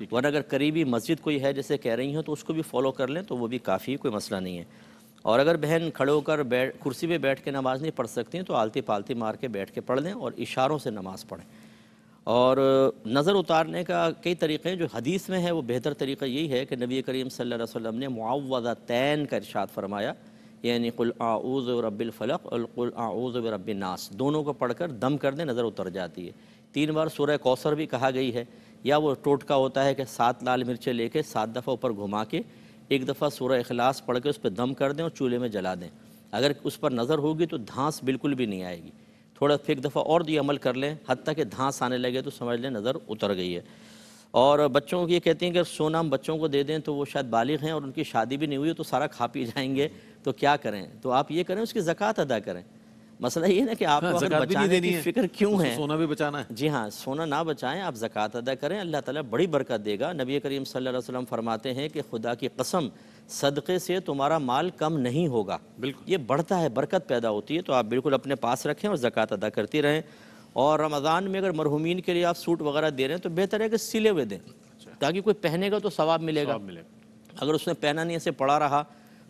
ورنہ اگر قریبی مسجد کوئی ہے جیسے کہہ رہی ہیں تو اس کو بھی فالو کر لیں تو وہ بھی کافی، کوئی مسئلہ نہیں ہے۔ اور اگر بہن کھڑے ہو کر کرسی پہ بیٹھ کے نماز نہیں پڑھ سکتی ہیں تو آلتی پالتی مار کے بیٹھ کے پڑھ لیں اور اشاروں سے نماز پڑھیں۔ اور نظر اتارنے کا کئی طریقے ہیں، جو حدیث میں ہے وہ بہتر طریقہ یہی ہے کہ نبی کریم صلی اللہ علیہ وسلم نے معوذتین کا ارشاد فرمایا، یعنی قل اعوذ برب الفلق اور قل اعوذ برب الناس، دونوں کو پڑھ کر دم کر دیں، نظر اتر جاتی ہے۔ 3 بار سورہ کوثر بھی کہا گئی ہے، یا وہ ٹوٹکا ہوتا ہے کہ 7 لال مرچیں لے کے 7 دفعہ اوپر گھما کے 1 دفعہ سورہ اخلاص پڑھ کے اس پہ دم کر دیں اور چولہے میں جلا دیں۔ اگر اس پر نظر ہوگی تو دھانس بالکل بھی نہیں آئے گی۔ تھوڑا پھر 1 دفعہ اور یہ عمل کر لیں، حتیٰ کہ دھانس آنے لگے تو سمجھ لیں نظر اتر گئی ہے۔ اور بچوں کو یہ کہتے ہیں کہ سونا ہم بچوں کو دے دیں تو وہ شاید بالغ ہیں اور ان کی شادی بھی نہیں ہوئی تو سارا کھا پی جائیں گے، تو کیا کریں؟ تو آپ یہ کریں، اس کی زکوٰۃ ادا کریں۔ مسئلہ یہ ہے کہ آپ کو اگر بچانے کی فکر کیوں ہے، سونا بھی بچانا ہے۔ جی ہاں، سونا نہ بچائیں، آپ زکوٰۃ ادا کریں، اللہ تعالیٰ بڑی برکت دے گا۔ نبی کریم صلی اللہ علیہ وسلم فرماتے ہیں کہ خدا کی قسم، صدقے سے تمہارا مال کم نہیں ہوگا، بالکل یہ بڑھتا ہے، برکت پیدا ہوتی ہے۔ تو آپ بالکل اپنے پاس رکھیں اور زکوٰۃ ادا کرتی رہیں۔ اور رمضان میں اگر مرحومین کے لیے آپ سوٹ وغیرہ دے رہے ہیں تو بہتر ہے کہ سلے ہوئے دیں، تاکہ کوئی پہنے گا تو ثواب ملے گا۔ اگر اس نے پہنا نہیں، ایسے پڑا رہا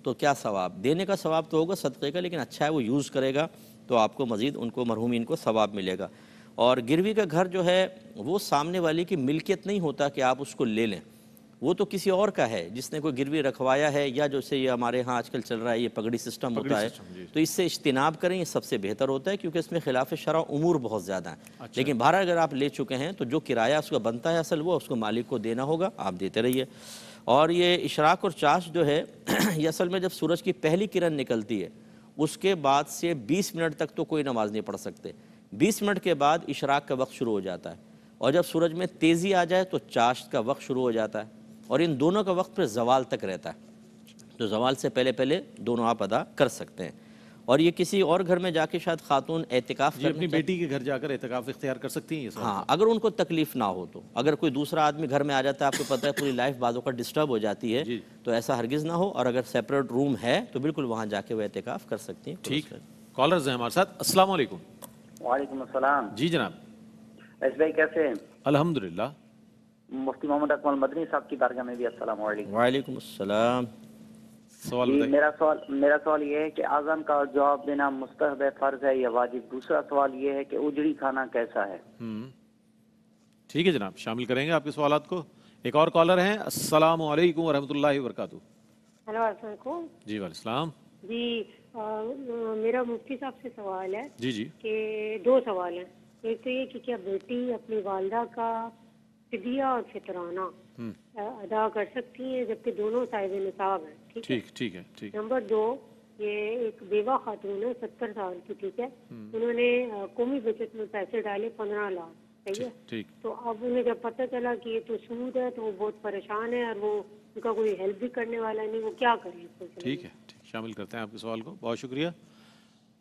تو کیا ثواب؟ دینے کا ثواب تو ہوگا صدقے کا، لیکن اچھا ہے وہ یوز کرے گا تو آپ کو مزید ان کو مرحومین کو ثواب ملے گا۔ اور گروی کا گھر جو ہے وہ سامنے والی کی ملکیت نہیں ہوتا کہ آپ اس کو لے لیں، وہ تو کسی اور کا ہے جس نے کوئی گروی رکھوایا ہے، یا جو سے یہ ہمارے ہاں آج کل چل رہا ہے یہ پگڑی سسٹم ہوتا ہے، تو اس سے اجتناب کریں، یہ سب سے بہتر ہوتا ہے، کیونکہ اس میں خلاف شرع امور بہت زیادہ ہیں۔ لیکن بہرحال اگر آپ لے چکے ہیں تو جو کرایہ اس کا بنتا ہے اصل وہ اس کو مالک کو دینا ہوگا، آپ دیتے رہیے۔ اور یہ اشراق اور چاش جو ہے یہ اصل میں جب سورج کی پہلی کرن نکلتی ہے اس کے بعد سے 20 منٹ تک تو کوئی نماز نہیں پڑھ سکتے، 20 منٹ کے بعد اشراق کا وقت شروع ہو جاتا ہے، اور جب سورج میں تیزی آ جائے تو چاشت کا وقت شروع ہو جاتا ہے، اور ان دونوں کا وقت پھر زوال تک رہتا ہے، تو زوال سے پہلے پہلے دونوں آپ ادا کر سکتے ہیں۔ اور یہ کسی اور گھر میں جا کے شاید خاتون اعتکاف کرنے اپنی بیٹی کے گھر جا کر اعتکاف اختیار کر سکتی ہیں یہ سب؟ ہاں، اگر ان کو تکلیف نہ ہو تو۔ اگر کوئی دوسرا آدمی گھر میں آ جاتا ہے، آپ کو پتہ ہے پوری لائف بعضوں کا ڈسٹرب ہو جاتی ہے، تو ایسا ہرگز نہ ہو، اور اگر سیپریٹ روم ہے تو بالکل وہاں جا کے وہ اعتکاف کر سکتی ہیں۔ ٹھیک ہے، کالرز ہیں ہمارے ساتھ۔ السلام علیکم۔ وعلیکم السلام۔ جی جناب۔ ایس بھائی کیسے ہیں؟ الحمدللہ۔ مفتی محمد اکمل مدنی صاحب کی بارگاہ میں بھی السلام علیکم۔ وعلیکم السلام۔ میرا سوال یہ ہے کہ اذان کا جواب دینا مستحب ہے، فرض ہے یا واجب؟ دوسرا سوال یہ ہے کہ اجڑی کھانا کیسا ہے؟ ٹھیک ہے جناب، شامل کریں گے آپ کے سوالات کو۔ ایک اور کالر ہیں۔ السلام علیکم ورحمۃ اللہ وبرکاتہ۔ ہلو، السلام علیکم۔ جی وعلیکم السلام۔ جی میرا مفتی صاحب سے سوال ہے جی کہ 2 سوال ہیں۔ ایک تو یہ کہ کیا بیٹی اپنی والدہ کا فدیہ اور فطرانہ ادا کر سکتی ہیں جبکہ دونوں صاحب نصاب ہیں؟ ٹھیک ہے۔ نمبر 2، یہ ایک بیوہ خاتون ہے 70 سال کی، ٹھیک ہے، انہوں نے قومی بچت میں پیسے ڈالے 15 لاکھ، صحیح ہے، تو اب انہیں جب پتہ چلا کہ یہ تو سود ہے تو وہ بہت پریشان ہے، اور وہ ان کا کوئی ہیلپ بھی کرنے والا نہیں، وہ کیا کریں؟ ٹھیک ہے، شامل کرتے ہیں آپ کے سوال کو، بہت شکریہ۔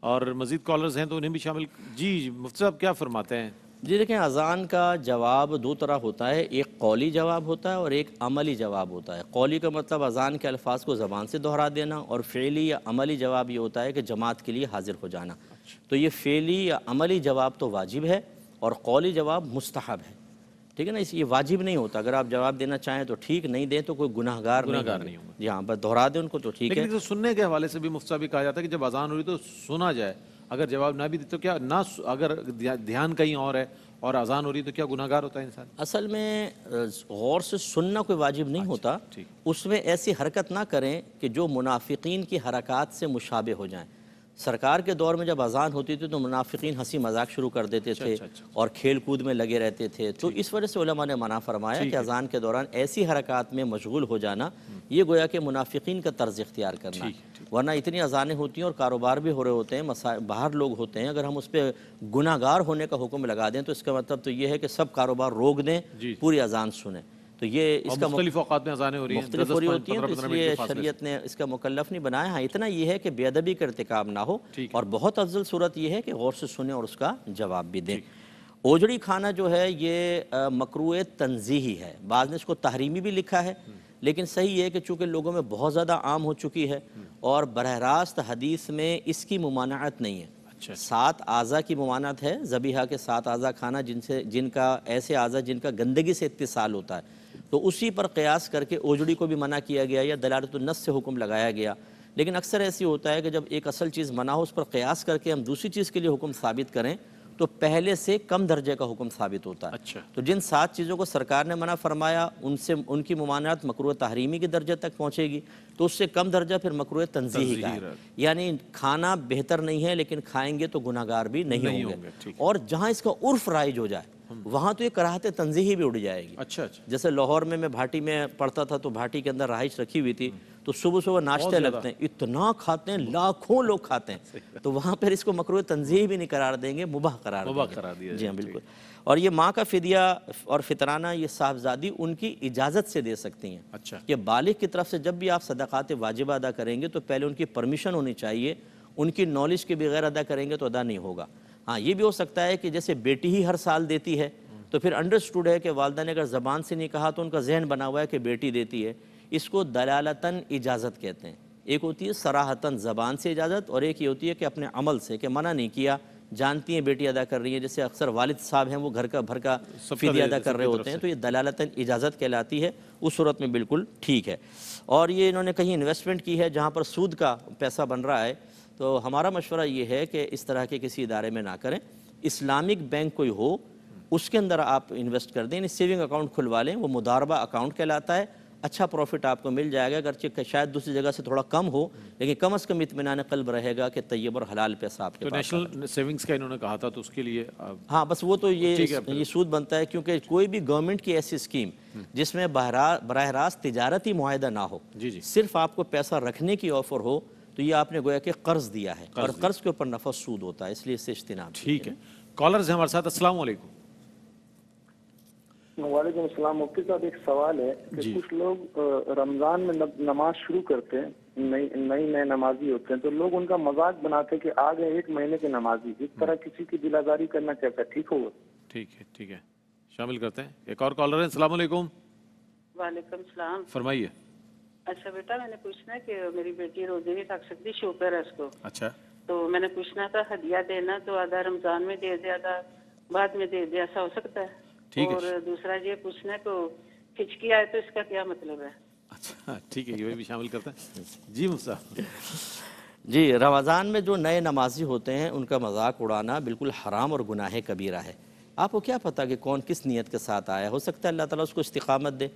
اور مزید کالرز ہیں تو انہیں بھی شامل۔ جی مفتی صاحب کیا فرماتے ہیں؟ جی دیکھیں، اذان کا جواب 2 طرح ہوتا ہے، ایک قولی جواب ہوتا ہے اور ایک عملی جواب ہوتا ہے۔ قولی کا مطلب اذان کے الفاظ کو زبان سے دہرا دینا، اور فعلی یا عملی جواب یہ ہوتا ہے کہ جماعت کے لیے حاضر ہو جانا۔ تو یہ فعلی یا عملی جواب تو واجب ہے اور قولی جواب مستحب ہے، ٹھیک ہے نا، یہ واجب نہیں ہوتا۔ اگر آپ جواب دینا چاہیں تو ٹھیک، نہیں دیں تو کوئی گناہ گار نہیں ہوگا۔ جی ہاں، بس دہرا دیں ان کو تو ٹھیک ہے۔ لیکن سننے کے حوالے سے بھی مفتی صاحب کہا جاتا ہے کہ جب اذان ہو رہی تو سنا جائے، اگر جواب نہ بھی دے تو کیا، نہ اگر دھیان کہیں اور ہے اور اذان ہو رہی تو کیا گناہ گار ہوتا ہے انسان؟ اصل میں غور سے سننا کوئی واجب نہیں ہوتا، اس میں ایسی حرکت نہ کریں کہ جو منافقین کی حرکات سے مشابہ ہو جائیں۔ سرکار کے دور میں جب اذان ہوتی تھی تو منافقین ہنسی مذاق شروع کر دیتے تھے اور کھیل کود میں لگے رہتے تھے، تو اس وجہ سے علماء نے منع فرمایا کہ اذان کے دوران ایسی حرکات میں مشغول ہو جانا یہ گویا کہ منافقین کا طرز اختیار کرنا، ورنہ اتنی اذانیں ہوتی ہیں اور کاروبار بھی ہو رہے ہوتے ہیں، باہر لوگ ہوتے ہیں، اگر ہم اس پہ گناہ گار ہونے کا حکم لگا دیں تو اس کا مطلب تو یہ ہے کہ سب کاروبار روک دیں، پوری اذان سنیں۔ تو یہ اس کا مختلف اوقات میں اذانیں ہو رہی ہیں، مختلف ہو رہی ہوتی ہیں، تو اس لیے شریعت نے اس کا مکلف نہیں بنایا۔ ہاں اتنا یہ ہے کہ بے ادبی کا ارتکاب نہ ہو، اور بہت افضل صورت یہ ہے کہ غور سے سنیں اور اس کا جواب بھی دیں۔ اوجڑی کھانا جو ہے یہ مکروہ تنزیہی ہے، بعض نے اس کو تحریمی بھی لکھا ہے، لیکن صحیح ہے کہ چونکہ لوگوں میں بہت زیادہ عام ہو چکی ہے اور براہ راست حدیث میں اس کی ممانعت نہیں ہے۔ 7 اعضاء کی ممانعت ہے، ذبیحہ کے 7 اعضاء کھانا جن کا ایسے اعضاء جن کا گندگی سے اتصال ہوتا ہے، تو اسی پر قیاس کر کے اوجڑی کو بھی منع کیا گیا یا دلالت النص سے حکم لگایا گیا. لیکن اکثر ایسی ہوتا ہے کہ جب ایک اصل چیز منع ہو اس پر قیاس کر کے ہم دوسری چیز کے لیے حکم ثابت کریں تو پہلے سے کم درجے کا حکم ثابت ہوتا ہے. اچھا. تو جن 7 چیزوں کو سرکار نے منع فرمایا ان کی ممانعت مکروہ تحریمی کے درجے تک پہنچے گی تو اس سے کم درجہ پھر مکروہ تنزیہی کا ہے. یعنی کھانا بہتر نہیں ہے لیکن کھائیں گے تو گناہگار بھی نہیں ہوں گے. اور جہاں اس کا عرف رائج ہو جائے وہاں تو یہ کراہت تنزیہی بھی اڑ جائے گی. اچھا. جیسے لاہور میں بھاٹی میں پڑھتا تھا تو بھاٹی کے اندر رہائش رکھی ہوئی تھی تو صبح صبح ناشتے لگتے ہیں, اتنا کھاتے ہیں, لاکھوں لوگ کھاتے ہیں, تو وہاں پر اس کو مکروہ تنزیہی بھی نہیں قرار دیں گے, مباح قرار دیں گے. جی ہاں بالکل. اور یہ ماں کا فدیہ اور فطرانہ یہ صاحبزادی ان کی اجازت سے دے سکتی ہیں. اچھا. کہ بالغ کی طرف سے جب بھی آپ صدقات واجبہ ادا کریں گے تو پہلے ان کی پرمیشن ہونی چاہیے, ان کی نالج کے بغیر ادا کریں گے تو ادا نہیں ہوگا. ہاں یہ بھی ہو سکتا ہے کہ جیسے بیٹی ہی ہر سال دیتی ہے تو پھر انڈرسٹوڈ ہے کہ والدہ نے اگر زبان سے نہیں کہا تو ان کا ذہن بنا ہوا ہے کہ بیٹی دیتی ہے. اس کو دلالتاً اجازت کہتے ہیں. ایک ہوتی ہے صراحتاً زبان سے اجازت اور ایک یہ ہوتی ہے کہ اپنے عمل سے, کہ منع نہیں کیا, جانتی ہیں بیٹی ادا کر رہی ہے, جیسے اکثر والد صاحب ہیں وہ گھر کا بھر کا فدیہ ادا کر رہے ہوتے ہیں تو یہ دلالتاً اجازت کہلاتی ہے. اس صورت میں بالکل ٹھیک ہے. اور یہ انہوں نے کہیں انویسٹمنٹ کی ہے جہاں پر سود کا پیسہ بن رہا ہے تو ہمارا مشورہ یہ ہے کہ اس طرح کے کسی ادارے میں نہ کریں. اسلامک بینک کوئی ہو اس کے اندر آپ انویسٹ کر دیں, یعنی سیونگ اکاؤنٹ کھلوا لیں, وہ مضاربہ اکاؤنٹ کہلاتا ہے. اچھا پروفٹ آپ کو مل جائے گا, اگرچہ شاید دوسری جگہ سے تھوڑا کم ہو لیکن کم از کم اطمینان قلب رہے گا کہ طیب اور حلال پیسہ آپ کے پاس. تو نیشنل سیونگز کا انہوں نے کہا تھا تو اس کے لیے ہاں بس وہ تو یہ سود بنتا ہے کیونکہ کوئی بھی گورنمنٹ کی ایسی اسکیم جس میں براہ راست تجارتی معاہدہ نہ ہو, صرف آپ کو پیسہ رکھنے کی آفر ہو تو یہ آپ نے گویا کہ قرض دیا ہے اور قرض کے اوپر نفع سود ہوتا ہے, اس لیے اس سے اجتناب. ٹھیک ہے. کالرز ہیں ہمارے ساتھ. السلام علیکم. وعلیکم السلام. مفتی صاحب ایک سوال ہے کہ کچھ لوگ رمضان میں نماز شروع کرتے ہیں, نئے نمازی ہوتے ہیں تو لوگ ان کا مذاق بناتے ہیں کہ آ گئے 1 مہینے کے نمازی. اس طرح کسی کی دل آزاری کرنا کیسا ٹھیک ہوگا؟ ٹھیک ہے شامل کرتے ہیں. ایک اور کالر ہے. السلام علیکم. وعلیکم السلام. فرمائیے. اچھا بیٹا میں نے پوچھنا ہے کہ میری بیٹی روزے نہیں رکھ سکتی, شوگر ہے اس کو. اچھا. تو میں نے پوچھنا تھا ہدیہ دینا تو آدھا رمضان میں دے دے آدھا بعد میں دے دے, ایسا ہو سکتا ہے؟ اور دوسرا یہ پوچھنا ہے کہ کھچکی آئے تو اس کا کیا مطلب ہے؟ اچھا ٹھیک ہے, یہ بھی شامل کرتے ہیں. جی مصطفیٰ. جی رمضان میں جو نئے نمازی ہوتے ہیں ان کا مذاق اڑانا بالکل حرام اور گناہ کبیرہ ہے. آپ کو کیا پتہ کہ کون کس نیت کے ساتھ آیا, ہو سکتا ہے اللہ تعالیٰ اس کو استقامت دے,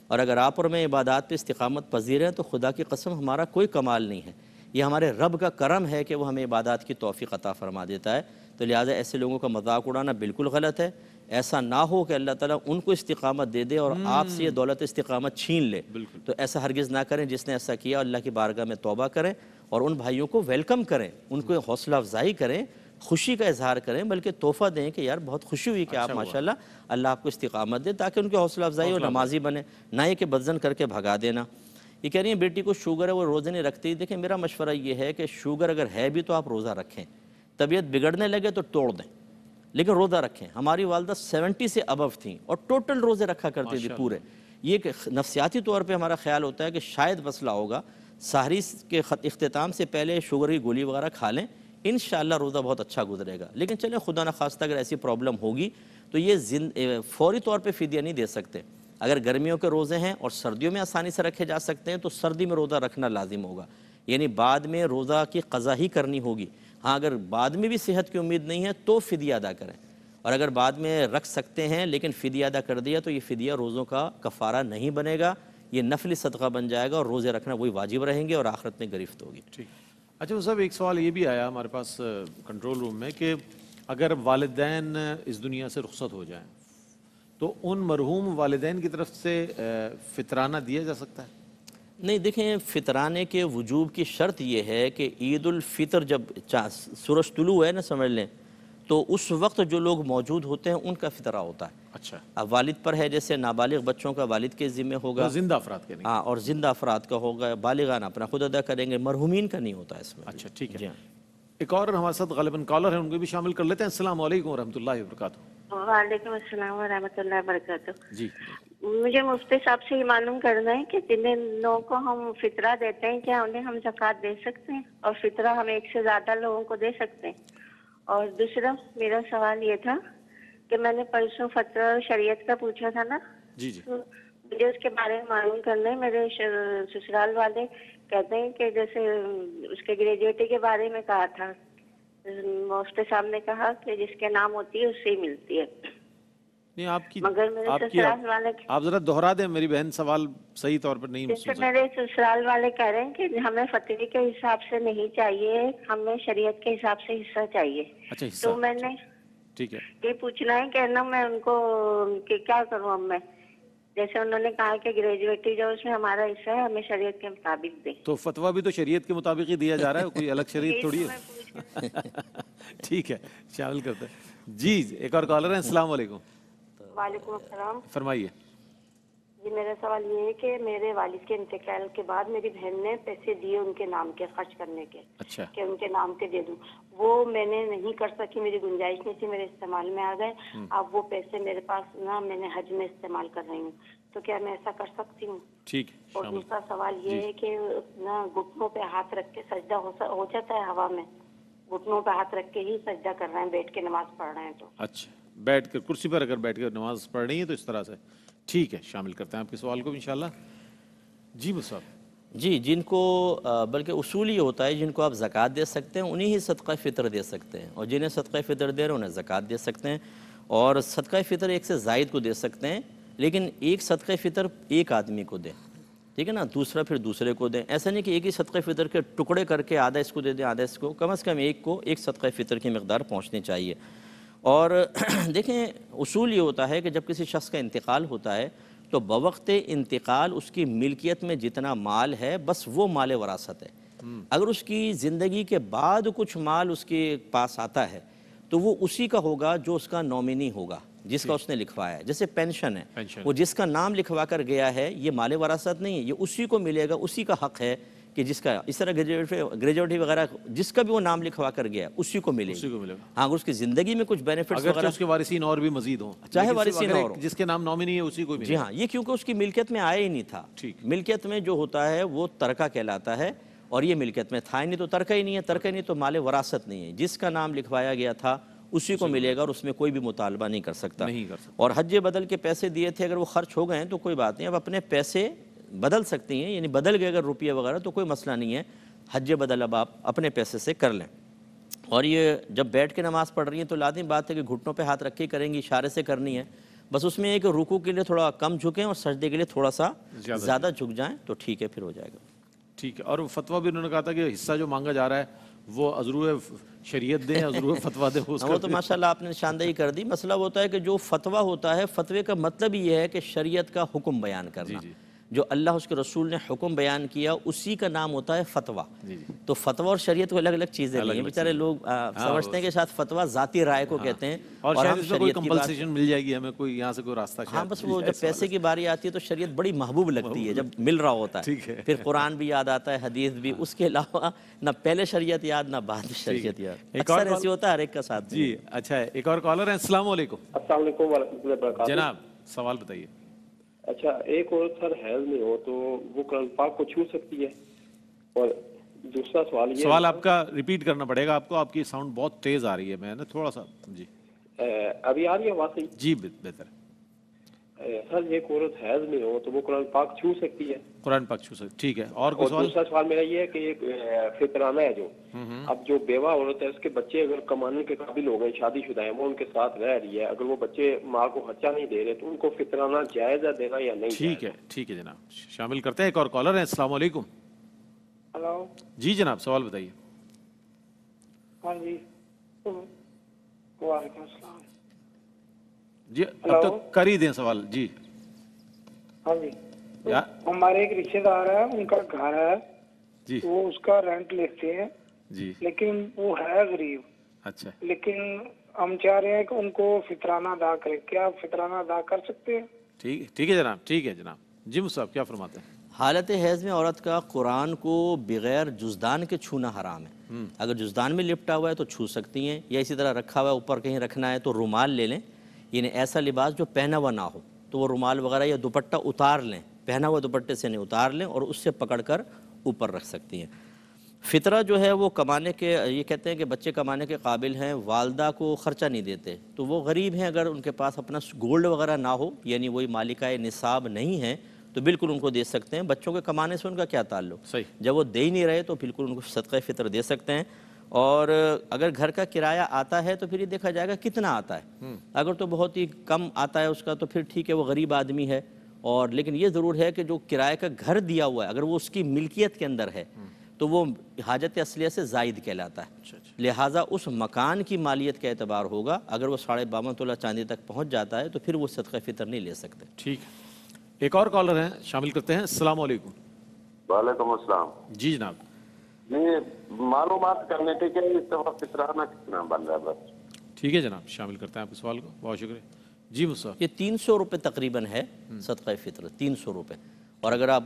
اور اگر آپ اور میں عبادات پہ استقامت پذیر ہیں تو خدا کی قسم ہمارا کوئی کمال نہیں ہے, یہ ہمارے رب کا کرم ہے کہ وہ ہمیں عبادات کی توفیق عطا فرما دیتا ہے. تو لہٰذا ایسے لوگوں کا مذاق اڑانا بالکل غلط ہے. ایسا نہ ہو کہ اللہ تعالیٰ ان کو استقامت دے دے اور آپ سے یہ دولت استقامت چھین لے, تو ایسا ہرگز نہ کریں. جس نے ایسا کیا اللہ کی بارگاہ میں توبہ کریں اور ان بھائیوں کو ویلکم کریں, ان کو حوصلہ افزائی کریں, خوشی کا اظہار کریں, بلکہ تحفہ دیں کہ یار بہت خوشی ہوئی کہ آپ ماشاءاللہ اللہ آپ کو استقامت دے, تاکہ ان کی حوصلہ افزائی اور نمازی بنے, نہ یہ کہ بدزن کر کے بھگا دینا. یہ کہہ رہی ہیں بیٹی کو شوگر ہے وہ روزے نہیں رکھتی. دیکھیں میرا مشورہ یہ ہے کہ شوگر اگر ہے بھی تو آپ روزہ رکھیں, طبیعت بگڑنے لگے تو توڑ دیں لیکن روزہ رکھیں. ہماری والدہ 70 سے ابو تھیں اور ٹوٹل روزے رکھا کرتی تھی پورے. یہ کہ نفسیاتی طور پہ ہمارا خیال ہوتا ہے کہ شاید مسئلہ ہوگا, سحری کے اختتام سے پہلے شوگر کی گولی وغیرہ کھا لیں, انشاءاللہ روزہ بہت اچھا گزرے گا. لیکن چلیں خدا نخواستہ اگر ایسی پرابلم ہوگی تو یہ فوری طور پہ فدیہ نہیں دے سکتے. اگر گرمیوں کے روزے ہیں اور سردیوں میں آسانی سے رکھے جا سکتے ہیں تو سردی میں روزہ رکھنا لازم ہوگا, یعنی بعد میں روزہ کی قضا ہی کرنی ہوگی. ہاں اگر بعد میں بھی صحت کی امید نہیں ہے تو فدیہ ادا کریں, اور اگر بعد میں رکھ سکتے ہیں لیکن فدیہ ادا کر دیا تو یہ فدیہ روزوں کا کفارہ نہیں بنے گا, یہ نفلی صدقہ بن جائے گا اور روزے رکھنا وہی واجب رہیں گے اور آخرت میں گرفت ہوگی. ٹھیک. اچھا صاحب ایک سوال یہ بھی آیا ہمارے پاس کنٹرول روم میں کہ اگر والدین اس دنیا سے رخصت ہو جائیں تو ان مرحوم والدین کی طرف سے فطرانہ دیا جا سکتا ہے؟ نہیں دیکھیں, فطرانے کے وجوب کی شرط یہ ہے کہ عید الفطر جب سورج طلوع ہے نا سمجھ لیں, تو اس وقت جو لوگ موجود ہوتے ہیں ان کا فطرہ ہوتا ہے. اچھا. اب والد پر ہے, جیسے نابالغ بچوں کا والد کے ذمہ ہوگا, زندہ افراد کے نہیں. ہاں, اور زندہ افراد کا ہوگا, بالغان اپنا خود ادا کریں گے, مرحومین کا نہیں ہوتا اس میں. اچھا ٹھیک ہے. جی ہاں. ایک اور ہمارے ساتھ غالباً کالر ہیں, ان کو بھی شامل کر لیتے ہیں. السلام علیکم ورحمۃ اللہ وبرکاتہ. وعلیکم السلام ورحمۃ اللہ وبرکاتہ. جی مجھے مفتی صاحب سے یہ معلوم کرنا ہے کہ جن لوگوں کو ہم فطرہ دیتے ہیں کیا انہیں ہم زکوٰۃ دے سکتے ہیں, اور فطرہ ہم ایک سے زیادہ لوگوں کو دے سکتے ہیں؟ اور دوسرا میرا سوال یہ تھا کہ میں نے پرسوں فتویٰ شریعت کا پوچھا تھا نا, جی جی, تو مجھے اس کے بارے میں معلوم کرنا ہے. میرے سسرال والے کہتے ہیں کہ جیسے اس کے گریجویٹی کے بارے میں کہا تھا, مفتی صاحب نے کہا کہ جس کے نام ہوتی ہے اس سے ہی ملتی ہے. نہیں آپ کی مگر میرے سسرال والے آپ ذرا دوہرا دیں, میری بہن سوال صحیح طور پر نہیں جیسے میرے سسرال والے کہہ رہے ہیں کہ ہمیں فتوی کے حساب سے نہیں چاہیے, ہمیں شریعت کے حساب سے حصہ چاہیے. اچھا تو میں نے ٹھیک ہے یہ پوچھنا ہے کہ نا میں ان کو کہ کیا کروں. اب میں جیسے انہوں نے کہا کہ گریجویٹی جو اس میں ہمارا حصہ ہے ہمیں شریعت کے مطابق دے, تو فتویٰ بھی تو شریعت کے مطابق ہی دیا جا رہا ہے, کوئی الگ شریعت تھوڑی ہے. ٹھیک ہے شامل کرتے ہیں. جی ایک اور کالر ہیں. السلام علیکم. وعلیکم السلام. فرمائیے. جی میرا سوال یہ ہے کہ میرے والد کے انتقال کے بعد میری بہن نے پیسے دیے ان کے نام کے خرچ کرنے کے, اچھا کہ ان کے نام کے دے دوں. وہ میں نے نہیں کر سکی, میری گنجائش نہیں تھی, میرے استعمال میں آ گئے. اب وہ پیسے میرے پاس نا میں نے حج میں استعمال کر رہی ہوں, تو کیا میں ایسا کر سکتی ہوں؟ ٹھیک. اور دوسرا سوال یہ ہے کہ نا گھٹنوں پہ ہاتھ رکھ کے سجدہ ہو جاتا ہے ہوا میں, گھٹنوں پہ ہاتھ رکھ کے ہی سجدہ کر رہے ہیں, بیٹھ کے نماز پڑھ رہے ہیں. تو اچھا بیٹھ کر کرسی پر اگر بیٹھ کر نماز پڑھ رہی ہیں تو اس طرح سے ٹھیک ہے, شامل کرتے ہیں آپ کے سوال کو انشاءاللہ. جی مصعب. جی جن کو بلکہ اصول یہ ہوتا ہے جن کو آپ زکوٰۃ دے سکتے ہیں انہیں ہی صدقہ فطر دے سکتے ہیں, اور جنہیں صدقہ فطر دے رہے ہیں انہیں زکوٰۃ دے سکتے ہیں. اور صدقہ فطر ایک سے زائد کو دے سکتے ہیں, لیکن ایک صدقہ فطر ایک آدمی کو دیں, ٹھیک ہے نا, دوسرا پھر دوسرے کو دیں. ایسا نہیں کہ ایک ہی صدقہ فطر کے ٹکڑے کر کے آدھا اس کو دے دیں آدھا اس کو, کم از کم ایک کو ایک صدقہ فطر کی مقدار پہنچنی چاہیے. اور دیکھیں اصول یہ ہوتا ہے کہ جب کسی شخص کا انتقال ہوتا ہے تو بوقت انتقال اس کی ملکیت میں جتنا مال ہے بس وہ مال وراثت ہے. اگر اس کی زندگی کے بعد کچھ مال اس کے پاس آتا ہے تو وہ اسی کا ہوگا جو اس کا نومینی ہوگا, جس کا اس نے لکھوایا ہے. جیسے پینشن ہے, وہ جس کا نام لکھوا کر گیا ہے یہ مال وراثت نہیں ہے, یہ اسی کو ملے گا, اسی کا حق ہے کہ جس کا اس طرح گریجویٹی وغیرہ جس کا بھی وہ نام لکھوا کر گیا اسی کو ملے گا. ہاں اگر اس کی زندگی میں کچھ بینیفٹس وغیرہ اس کے وارثین اور بھی مزید ہوں, چاہے وارثین اور جس کے نام نامنی ہے اسی کو ملے. جی ہاں, یہ کیونکہ اس کی ملکیت میں آیا ہی نہیں تھا. ملکیت میں جو ہوتا ہے وہ ترکہ کہلاتا ہے, اور یہ ملکیت میں تھا ہی نہیں تو ترکہ ہی نہیں ہے. ترکہ نہیں تو مال وراثت نہیں ہے, جس کا نام لکھوایا گیا تھا اسی کو ملے گا, اور اس میں کوئی بھی مطالبہ نہیں کر سکتا. اور حج بدل کے پیسے دیے تھے اگر وہ خرچ ہو گئے ہیں تو کوئی بات نہیں, اب اپنے پیسے بدل سکتی ہیں, یعنی بدل گئے اگر روپیہ وغیرہ تو کوئی مسئلہ نہیں ہے, حج بدل اب آپ اپنے پیسے سے کر لیں. اور یہ جب بیٹھ کے نماز پڑھ رہی ہیں تو لازمی بات ہے کہ گھٹنوں پہ ہاتھ رکھ کے کریں گی, اشارے سے کرنی ہے. بس اس میں ایک رکوع کے لیے تھوڑا کم جھکیں اور سجدے کے لیے تھوڑا سا زیادہ جھک جائیں تو ٹھیک ہے, پھر ہو جائے گا. ٹھیک ہے. اور فتویٰ بھی انہوں نے کہا تھا کہ حصہ جو مانگا جا رہا ہے وہ عذرو شریعت دیں, عذرو فتویٰ دیں. وہ تو ماشاءاللہ آپ نے نشاندہی کر دی. مسئلہ ہوتا ہے کہ جو فتویٰ ہوتا ہے, فتوے کا مطلب یہ ہے کہ شریعت کا حکم بیان کرنا. جو اللہ اس کے رسول نے حکم بیان کیا اسی کا نام ہوتا ہے فتویٰ. تو فتویٰ اور شریعت کو الگ الگ چیزیں نہیں ہیں. بیچارے لوگ سمجھتے ہیں کہ شاید فتویٰ ذاتی رائے کو کہتے ہیں, اور شاید اس میں کوئی کمپنسیشن مل جائے گی ہمیں, کوئی یہاں سے کوئی راستہ. ہاں بس وہ جب پیسے کی باری آتی ہے تو شریعت بڑی محبوب لگتی ہے جب مل رہا ہوتا ہے. پھر قرآن بھی یاد آتا ہے, حدیث بھی, اس کے علاوہ نہ پہلے شریعت یاد نہ بعد شریعت یاد. اکثر ایسے ہوتا ہے ہر ایک کا ساتھ. جی اچھا ہے. ایک اور کالر ہیں. السلام علیکم. السلام علیکم ورحمۃ اللہ وبرکاتہ. جناب سوال بتائیے. اچھا, ایک عورت سر حیض میں ہو تو وہ قرآن پاک کو چھو سکتی ہے؟ اور دوسرا سوال یہ, سوال آپ کا ریپیٹ کرنا پڑے گا آپ کو, آپ کی ساؤنڈ بہت تیز آ رہی ہے, میں نے تھوڑا سا. جی ابھی آ رہی ہے آواز صحیح؟ جی بہتر. سر ایک عورت حیض میں ہو تو وہ قرآن پاک چھو سکتی ہے؟ قرآن پاک چھو سکتی. ٹھیک ہے. اور کوئی سوال؟ دوسرا سوال میرا یہ ہے کہ ایک فطرانہ ہے جو اب جو بیوہ عورت ہے اس کے بچے اگر کمانے کے قابل ہو گئے, شادی شدہ ہیں, وہ ان کے ساتھ رہ رہی ہے, اگر وہ بچے ماں کو خرچہ نہیں دے رہے تو ان کو فطرانہ جائز ہے دینا یا نہیں؟ ٹھیک ہے ٹھیک ہے جناب, شامل کرتے ہیں. ایک اور کالر ہیں. السلام علیکم. ہلو. جی جناب سوال بتائیے. ہاں جی وعلیکم السلام. جی اب تک کر ہی دیں سوال. جی ہاں جی, ہمارے ایک رشتے دار ہے, ان کا گھر ہے جی, وہ اس کا رینٹ لیتے ہیں جی, لیکن وہ ہے غریب. اچھا, لیکن ہم چاہ رہے ہیں کہ ان کو فطرانہ ادا کریں, کیا آپ فطرانہ ادا کر سکتے ہیں؟ ٹھیک ہے جناب. ٹھیک ہے جناب. جی مصعب کیا فرماتے ہیں؟ حالت حیض میں عورت کا قرآن کو بغیر جزدان کے چھونا حرام ہے. اگر جزدان میں لپٹا ہوا ہے تو چھو سکتی ہیں, یا اسی طرح رکھا ہوا ہے اوپر کہیں رکھنا ہے تو رومال لے لیں, یعنی ایسا لباس جو پہنا ہوا نہ ہو تو وہ رومال وغیرہ یا دوپٹہ اتار لیں, پہنا ہوا دوپٹے سے نہیں اتار لیں, اور اس سے پکڑ کر اوپر رکھ سکتی ہیں. فطرہ جو ہے وہ کمانے کے، یہ کہتے ہیں کہ بچے کمانے کے قابل ہیں، والدہ کو خرچہ نہیں دیتے، تو وہ غریب ہیں، اگر ان کے پاس اپنا گولڈ وغیرہ نہ ہو، یعنی وہی مالکہ نصاب نہیں ہیں، تو بالکل ان کو دے سکتے ہیں۔ بچوں کے کمانے سے ان کا کیا تعلق؟ صحیح، جب وہ دے ہی نہیں رہے تو بالکل ان کو صدقہ فطر دے سکتے ہیں۔ اور اگر گھر کا کرایہ آتا ہے تو پھر یہ دیکھا جائے گا کتنا آتا ہے، اگر تو بہت ہی کم آتا ہے اس کا تو پھر ٹھیک ہے، وہ غریب آدمی ہے، اور لیکن یہ ضرور ہے کہ جو کرایہ کا گھر دیا ہوا ہے اگر وہ اس کی ملکیت کے اندر ہے تو وہ حاجت اصلیہ سے زائد کہلاتا ہے، لہٰذا اس مکان کی مالیت کا اعتبار ہوگا۔ اگر وہ 52.5 تولہ چاندی تک پہنچ جاتا ہے تو پھر وہ صدقہ فطر نہیں لے سکتے۔ ٹھیک، ایک اور کالر ہیں، شامل کرتے ہیں۔ السلام علیکم۔ وعلیکم السلام۔ جی جناب، یہ معلومات کرنے کے کہ اس دفعہ فطرانہ کتنا بن رہا ہے بس؟ ٹھیک ہے جناب، شامل کرتے ہیں آپ کے سوال کو، بہت شکریہ۔ جی مصطفیٰ، یہ 300 روپے تقریباً ہے صدقہ فطر، 300 روپے، اور اگر آپ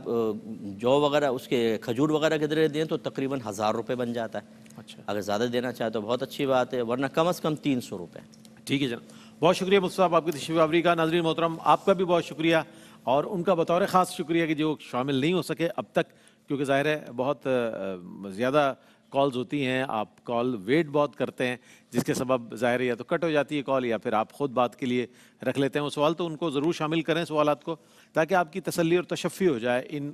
جو وغیرہ اس کے کھجور وغیرہ کے ذریعے دیں تو تقریباً 1000 روپے بن جاتا ہے۔ اچھا، اگر زیادہ دینا چاہے تو بہت اچھی بات ہے، ورنہ کم از کم 300 روپے۔ ٹھیک ہے جناب، بہت شکریہ مصطفیٰ آپ کی تشریف آوری کا۔ ناظرین محترم، آپ کا بھی بہت شکریہ، اور ان کا بطور خاص شکریہ کہ جو شامل نہیں ہو سکے اب تک، کیونکہ ظاہر ہے بہت زیادہ کالز ہوتی ہیں، آپ کال ویٹ بہت کرتے ہیں، جس کے سبب ظاہر ہے یا تو کٹ ہو جاتی ہے کال، یا پھر آپ خود بات کے لیے رکھ لیتے ہیں وہ سوال، تو ان کو ضرور شامل کریں سوالات کو، تاکہ آپ کی تسلی اور تشفی ہو جائے ان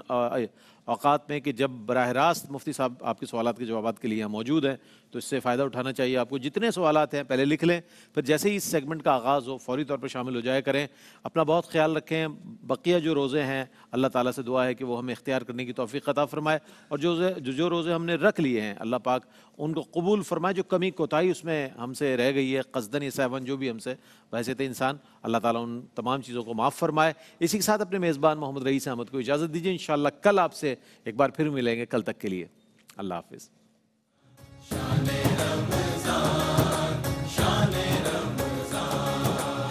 اوقات میں کہ جب براہ راست مفتی صاحب آپ کے سوالات کے جوابات کے لیے موجود ہیں، تو اس سے فائدہ اٹھانا چاہیے آپ کو۔ جتنے سوالات ہیں پہلے لکھ لیں، پھر جیسے ہی اس سیگمنٹ کا آغاز ہو فوری طور پر شامل ہو جایا کریں۔ اپنا بہت خیال رکھیں، بقیہ جو روزے ہیں اللہ تعالیٰ سے دعا ہے کہ وہ ہمیں اختیار کرنے کی توفیق عطا فرمائے، اور جو روزے ہم نے رکھ لیے ہیں اللہ پاک ان کو قبول فرمائے، جو کمی کوتاہی اس میں ہم سے رہ گئی ہے قصدن یا سہون جو بھی ہم سے بحیثیت انسان، اللہ تعالیٰ ان تمام چیزوں کو معاف فرمائے۔ اسی کے ساتھ اپنے میزبان محمد رئیس احمد کو اجازت دیجیے، انشاءاللہ کل آپ سے ایک بار پھر ملیں گے، کل تک کے لیے اللہ حافظ۔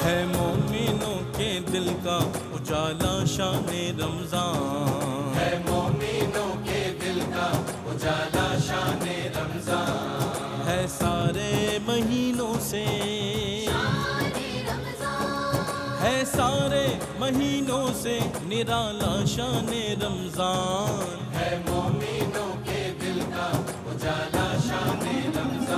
ہے مومنوں کے دل کا اجالا شان رمضان، ہے مومنوں کے دل کا اجالا شان رمضان، ہے سارے مہینوں سے ہے سارے مہینوں سے نرالا شان رمضان، ہے مومنوں کے دل کا اجالا شان رمضان۔